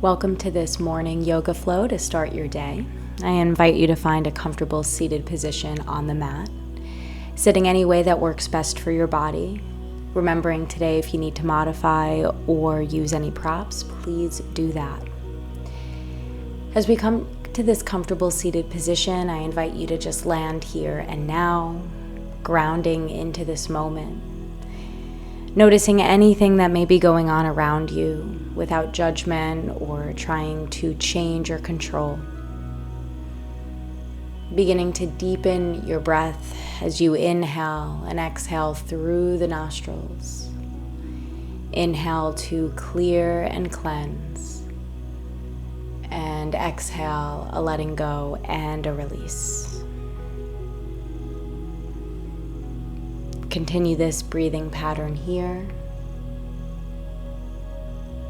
Welcome to this morning yoga flow to start your day. I invite you to find a comfortable seated position on the mat, sitting any way that works best for your body. Remembering today, if you need to modify or use any props, please do that. As we come to this comfortable seated position, I invite you to just land here and now, grounding into this moment. Noticing anything that may be going on around you without judgment or trying to change or control. Beginning to deepen your breath as you inhale and exhale through the nostrils. Inhale to clear and cleanse. And exhale, a letting go and a release. Continue this breathing pattern here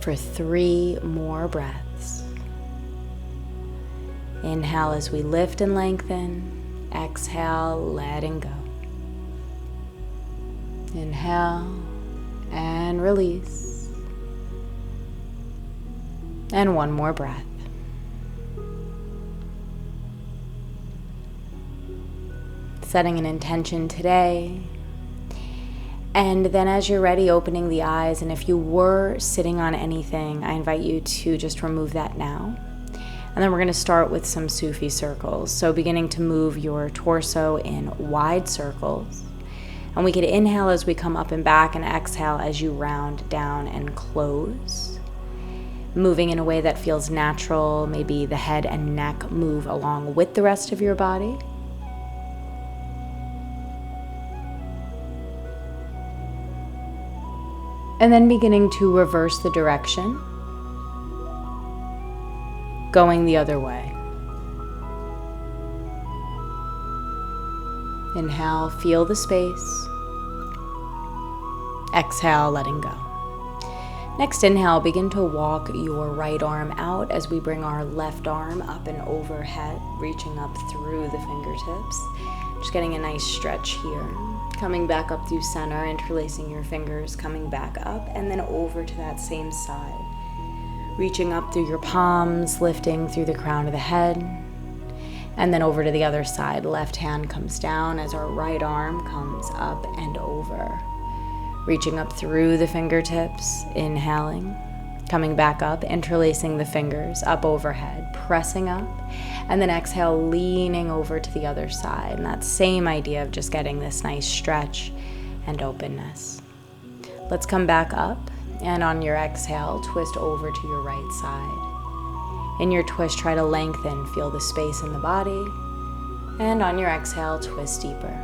for 3 more breaths. Inhale as we lift and lengthen. Exhale, letting go. Inhale and release. And 1 more breath. Setting an intention today. And then as you're ready, opening the eyes, and if you were sitting on anything, I invite you to just remove that now. And then we're going to start with some Sufi circles. So beginning to move your torso in wide circles. And we could inhale as we come up and back and exhale as you round down and close. Moving in a way that feels natural, maybe the head and neck move along with the rest of your body. And then beginning to reverse the direction, going the other way. Inhale, feel the space. Exhale, letting go. Next inhale, begin to walk your right arm out as we bring our left arm up and overhead, reaching up through the fingertips. Just getting a nice stretch here. Coming back up through center, interlacing your fingers, coming back up and then over to that same side. Reaching up through your palms, lifting through the crown of the head. And then over to the other side. Left hand comes down as our right arm comes up and over. Reaching up through the fingertips, inhaling. Coming back up, interlacing the fingers, up overhead, pressing up. And then exhale, leaning over to the other side. And that same idea of just getting this nice stretch and openness. Let's come back up, and on your exhale, twist over to your right side. In your twist, try to lengthen, feel the space in the body. And on your exhale, twist deeper.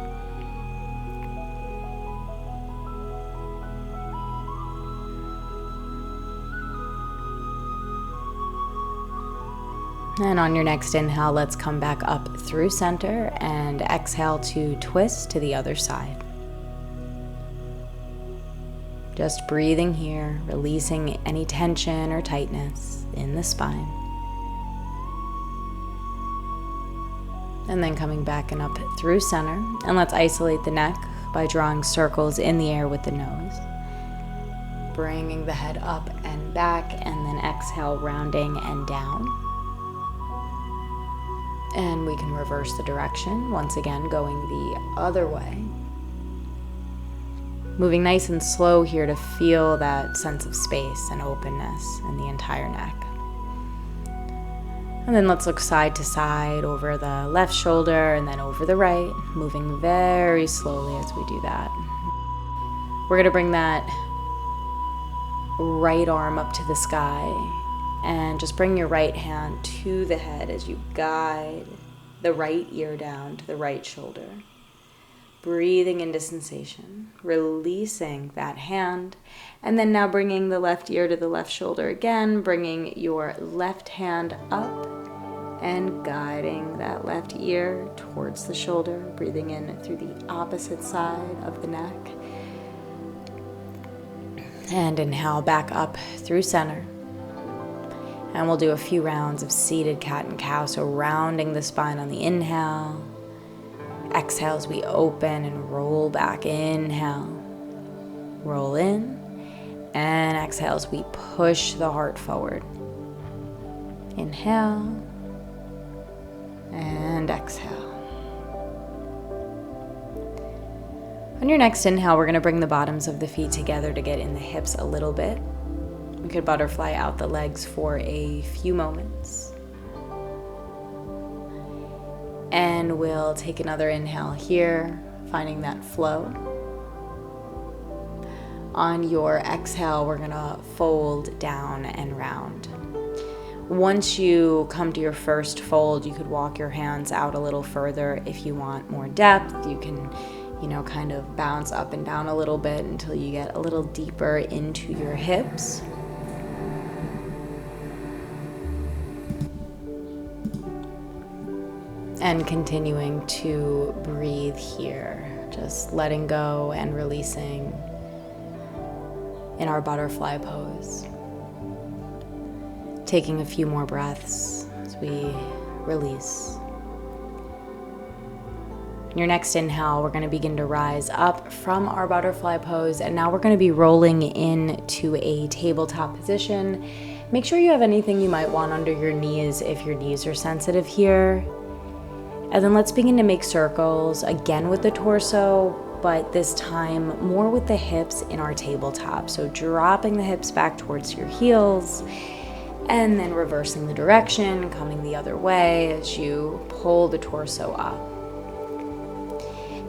And on your next inhale, let's come back up through center and exhale to twist to the other side. Just breathing here, releasing any tension or tightness in the spine. And then coming back and up through center. And let's isolate the neck by drawing circles in the air with the nose. Bringing the head up and back, and then exhale, rounding and down. And we can reverse the direction, once again going the other way. Moving nice and slow here to feel that sense of space and openness in the entire neck. And then let's look side to side over the left shoulder and then over the right, moving very slowly as we do that. We're going to bring that right arm up to the sky. And just bring your right hand to the head as you guide the right ear down to the right shoulder. Breathing into sensation, releasing that hand, and then now bringing the left ear to the left shoulder again, bringing your left hand up and guiding that left ear towards the shoulder, breathing in through the opposite side of the neck. And inhale back up through center. And we'll do a few rounds of seated cat and cow, so rounding the spine on the inhale. Exhale as we open and roll back. Inhale, roll in, and exhale as we push the heart forward. Inhale and exhale. On your next inhale, we're going to bring the bottoms of the feet together to get in the hips a little bit. We could butterfly out the legs for a few moments. And we'll take another inhale here, finding that flow. On your exhale, we're going to fold down and round. Once you come to your first fold, you could walk your hands out a little further. If you want more depth, you can, kind of bounce up and down a little bit until you get a little deeper into your hips. And continuing to breathe here, just letting go and releasing in our butterfly pose. Taking a few more breaths as we release. In your next inhale, we're going to begin to rise up from our butterfly pose, and now we're going to be rolling into a tabletop position. Make sure you have anything you might want under your knees if your knees are sensitive here. And then let's begin to make circles again with the torso, but this time more with the hips in our tabletop. So dropping the hips back towards your heels, and then reversing the direction, coming the other way as you pull the torso up.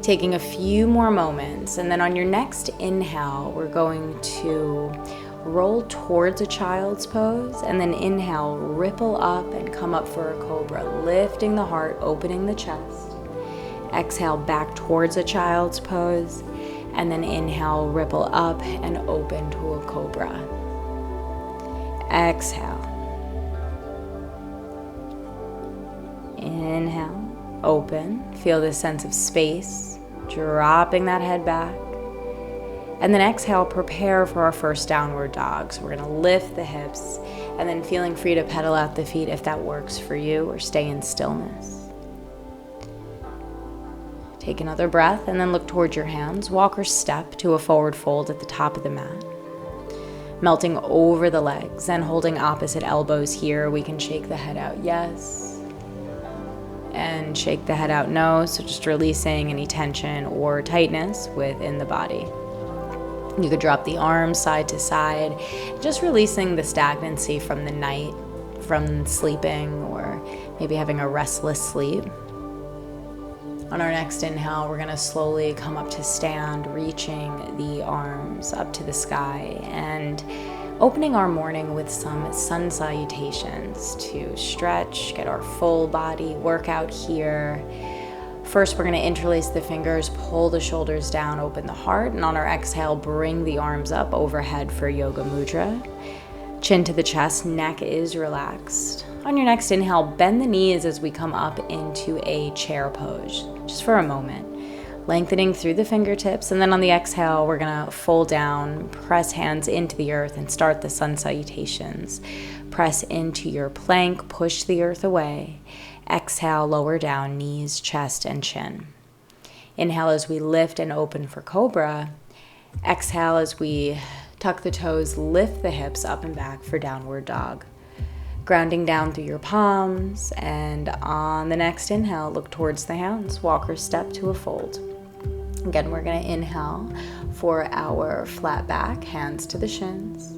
Taking a few more moments, and then on your next inhale, we're going to roll towards a child's pose, and then inhale, ripple up and come up for a cobra, lifting the heart, opening the chest. Exhale, back towards a child's pose, and then inhale, ripple up and open to a cobra. Exhale. Inhale, open. Feel this sense of space, dropping that head back. And then exhale, prepare for our first downward dog. So we're going to lift the hips, and then feeling free to pedal out the feet if that works for you, or stay in stillness. Take another breath, and then look towards your hands. Walk or step to a forward fold at the top of the mat. Melting over the legs and holding opposite elbows here. We can shake the head out, yes. And shake the head out, no. So just releasing any tension or tightness within the body. You could drop the arms side to side, just releasing the stagnancy from the night, from sleeping, or maybe having a restless sleep. On our next inhale, we're going to slowly come up to stand, reaching the arms up to the sky and opening our morning with some sun salutations to stretch, get our full body workout here. First, we're going to interlace the fingers, pull the shoulders down, open the heart, and on our exhale, bring the arms up overhead for Yoga Mudra. Chin to the chest, neck is relaxed. On your next inhale, bend the knees as we come up into a chair pose, just for a moment. Lengthening through the fingertips, and then on the exhale, we're going to fold down, press hands into the earth, and start the sun salutations. Press into your plank, push the earth away. Exhale, lower down, knees, chest, and chin. Inhale as we lift and open for cobra. Exhale as we tuck the toes, lift the hips up and back for downward dog. Grounding down through your palms, and on the next inhale, look towards the hands, walk or step to a fold. Again, we're going to inhale for our flat back, hands to the shins.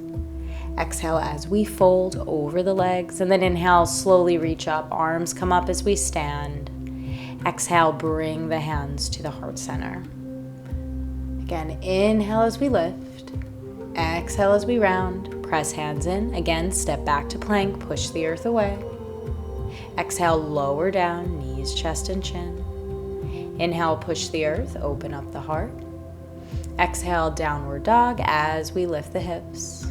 Exhale as we fold over the legs, and then inhale, slowly reach up, arms come up as we stand. Exhale, bring the hands to the heart center. Again, inhale as we lift. Exhale as we round, press hands in. Again, step back to plank, push the earth away. Exhale, lower down, knees, chest, and chin. Inhale, push the earth, open up the heart. Exhale, downward dog as we lift the hips.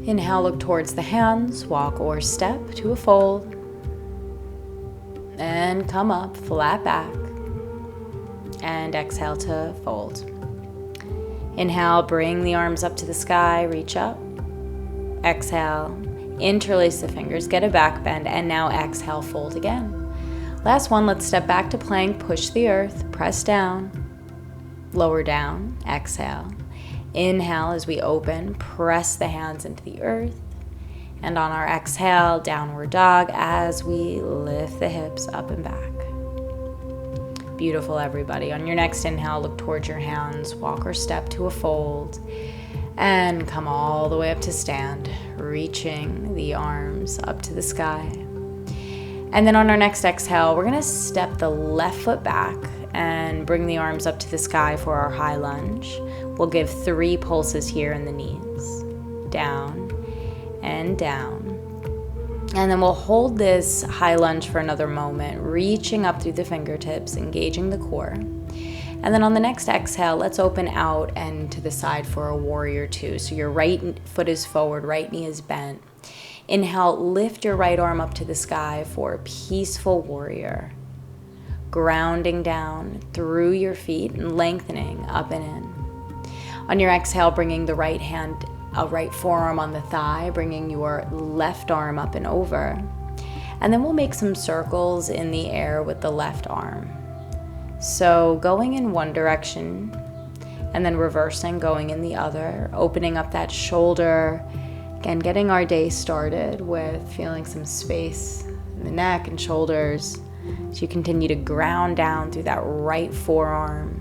Inhale, look towards the hands, walk or step to a fold. And come up, flat back. And exhale to fold. Inhale, bring the arms up to the sky, reach up. Exhale, interlace the fingers, get a back bend, and now exhale, fold again. Last one, let's step back to plank, push the earth, press down, lower down, exhale. Inhale as we open, press the hands into the earth. And on our exhale, downward dog as we lift the hips up and back. Beautiful, everybody. On your next inhale, look towards your hands, walk or step to a fold, and come all the way up to stand, reaching the arms up to the sky. And then on our next exhale, we're gonna step the left foot back and bring the arms up to the sky for our high lunge. We'll give 3 pulses here in the knees, down and down. And then we'll hold this high lunge for another moment, reaching up through the fingertips, engaging the core. And then on the next exhale, let's open out and to the side for a warrior 2. So your right foot is forward, right knee is bent. Inhale, lift your right arm up to the sky for peaceful warrior. Grounding down through your feet and lengthening up and in. On your exhale, bringing the right hand, right forearm on the thigh, bringing your left arm up and over. And then we'll make some circles in the air with the left arm. So going in one direction and then reversing, going in the other, opening up that shoulder. Again, getting our day started with feeling some space in the neck and shoulders as you continue to ground down through that right forearm.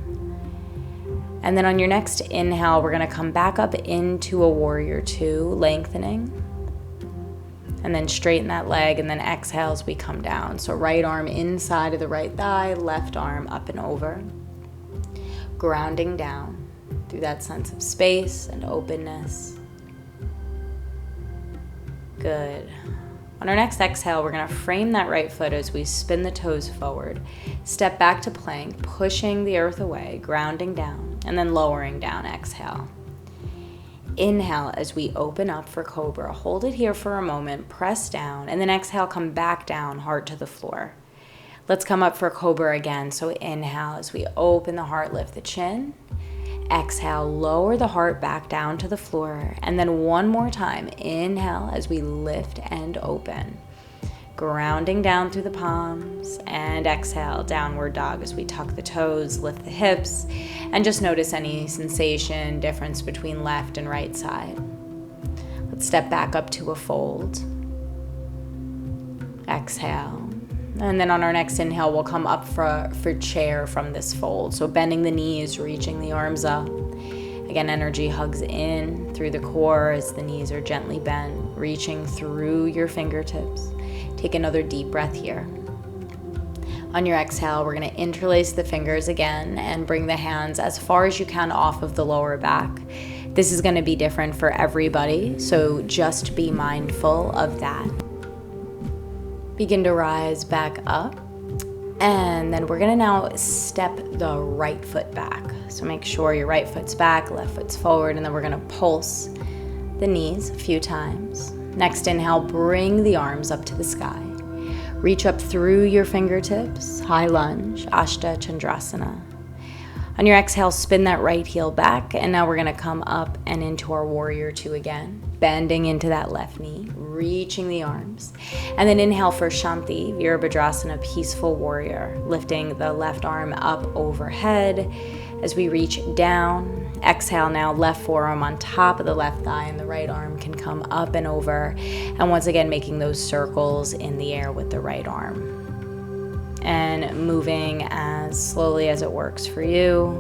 And then on your next inhale, we're gonna come back up into a warrior 2, lengthening. And then straighten that leg, and then exhale as we come down. So right arm inside of the right thigh, left arm up and over. Grounding down through that sense of space and openness. Good. On our next exhale, we're gonna frame that right foot as we spin the toes forward. Step back to plank, pushing the earth away, grounding down, and then lowering down, exhale. Inhale as we open up for cobra. Hold it here for a moment, press down, and then exhale, come back down, heart to the floor. Let's come up for cobra again. So inhale as we open the heart, lift the chin. Exhale, lower the heart back down to the floor. And then one more time, inhale as we lift and open. Grounding down through the palms, and exhale, downward dog as we tuck the toes, lift the hips, and just notice any sensation, difference between left and right side. Let's step back up to a fold. Exhale. And then on our next inhale, we'll come up for chair from this fold. So bending the knees, reaching the arms up. Again, energy hugs in through the core as the knees are gently bent, reaching through your fingertips. Take another deep breath here. On your exhale, we're going to interlace the fingers again and bring the hands as far as you can off of the lower back. This is going to be different for everybody, so just be mindful of that. Begin to rise back up, and then we're going to now step the right foot back. So make sure your right foot's back, left foot's forward, and then we're going to pulse the knees a few times. Next inhale, bring the arms up to the sky. Reach up through your fingertips, high lunge, Ashta Chandrasana. On your exhale, spin that right heel back, and now we're gonna come up and into our warrior 2 again, bending into that left knee, reaching the arms. And then inhale for Shanti, Virabhadrasana, peaceful warrior, lifting the left arm up overhead as we reach down. Exhale now, left forearm on top of the left thigh, and the right arm can come up and over. And once again, making those circles in the air with the right arm. And moving as slowly as it works for you.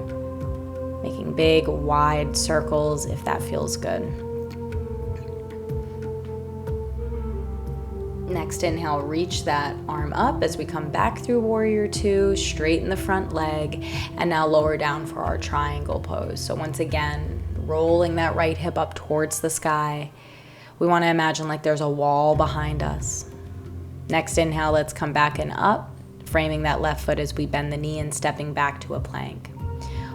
Making big, wide circles if that feels good. Next inhale, reach that arm up as we come back through warrior 2, straighten the front leg, and now lower down for our triangle pose. So once again, rolling that right hip up towards the sky. We want to imagine like there's a wall behind us. Next inhale, let's come back and up, framing that left foot as we bend the knee and stepping back to a plank.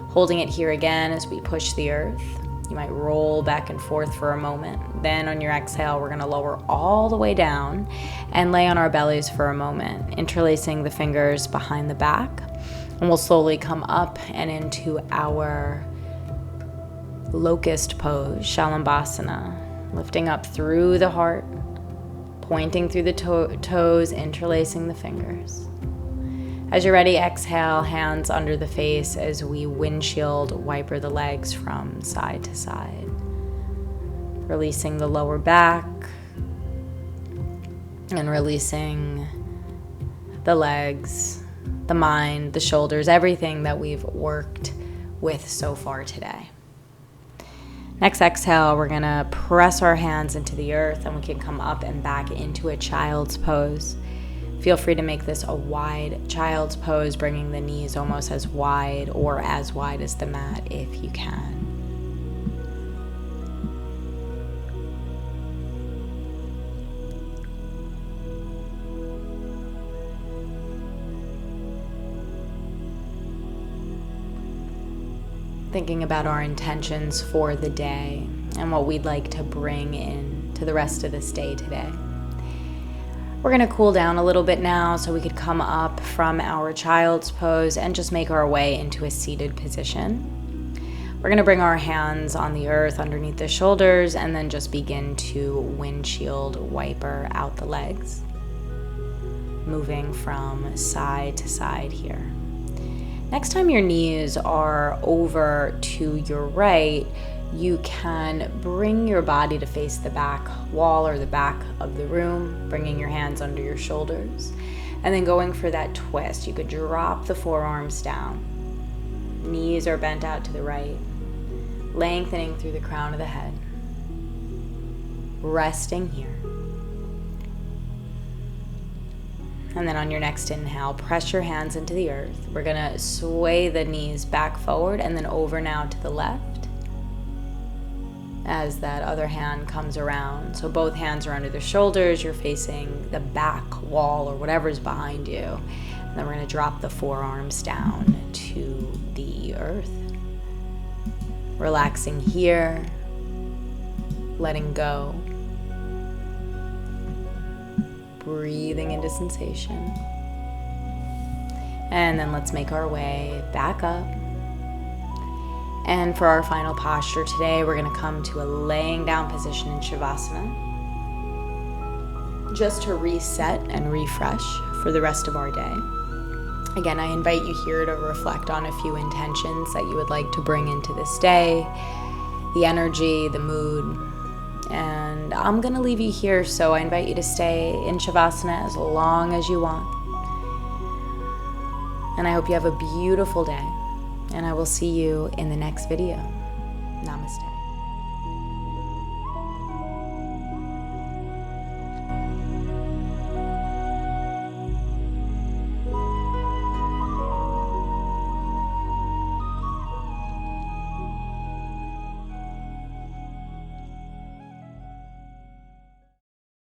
Holding it here again as we push the earth. You might roll back and forth for a moment. Then on your exhale, we're gonna lower all the way down and lay on our bellies for a moment, interlacing the fingers behind the back. And we'll slowly come up and into our locust pose, Shalambhasana, lifting up through the heart, pointing through the toes, interlacing the fingers. As you're ready, exhale, hands under the face as we windshield wiper the legs from side to side. Releasing the lower back, and releasing the legs, the mind, the shoulders, everything that we've worked with so far today. Next exhale, we're gonna press our hands into the earth, and we can come up and back into a child's pose. Feel free to make this a wide child's pose, bringing the knees almost as wide or as wide as the mat if you can. Thinking about our intentions for the day and what we'd like to bring in to the rest of this day today. We're going to cool down a little bit now so we could come up from our child's pose and just make our way into a seated position. We're going to bring our hands on the earth underneath the shoulders and then just begin to windshield wiper out the legs, moving from side to side here. Next time your knees are over to your right, you can bring your body to face the back wall or the back of the room, bringing your hands under your shoulders, and then going for that twist. You could drop the forearms down. Knees are bent out to the right, lengthening through the crown of the head, resting here. And then on your next inhale, press your hands into the earth. We're gonna sway the knees back forward and then over now to the left as that other hand comes around. So both hands are under the shoulders. You're facing the back wall or whatever's behind you. And then we're gonna drop the forearms down to the earth. Relaxing here, letting go. Breathing into sensation. And then let's make our way back up. And for our final posture today, we're going to come to a laying down position in Shavasana, just to reset and refresh for the rest of our day. Again, I invite you here to reflect on a few intentions that you would like to bring into this day, the energy, the mood. And I'm going to leave you here, so I invite you to stay in Shavasana as long as you want. And I hope you have a beautiful day, and I will see you in the next video. Namaste.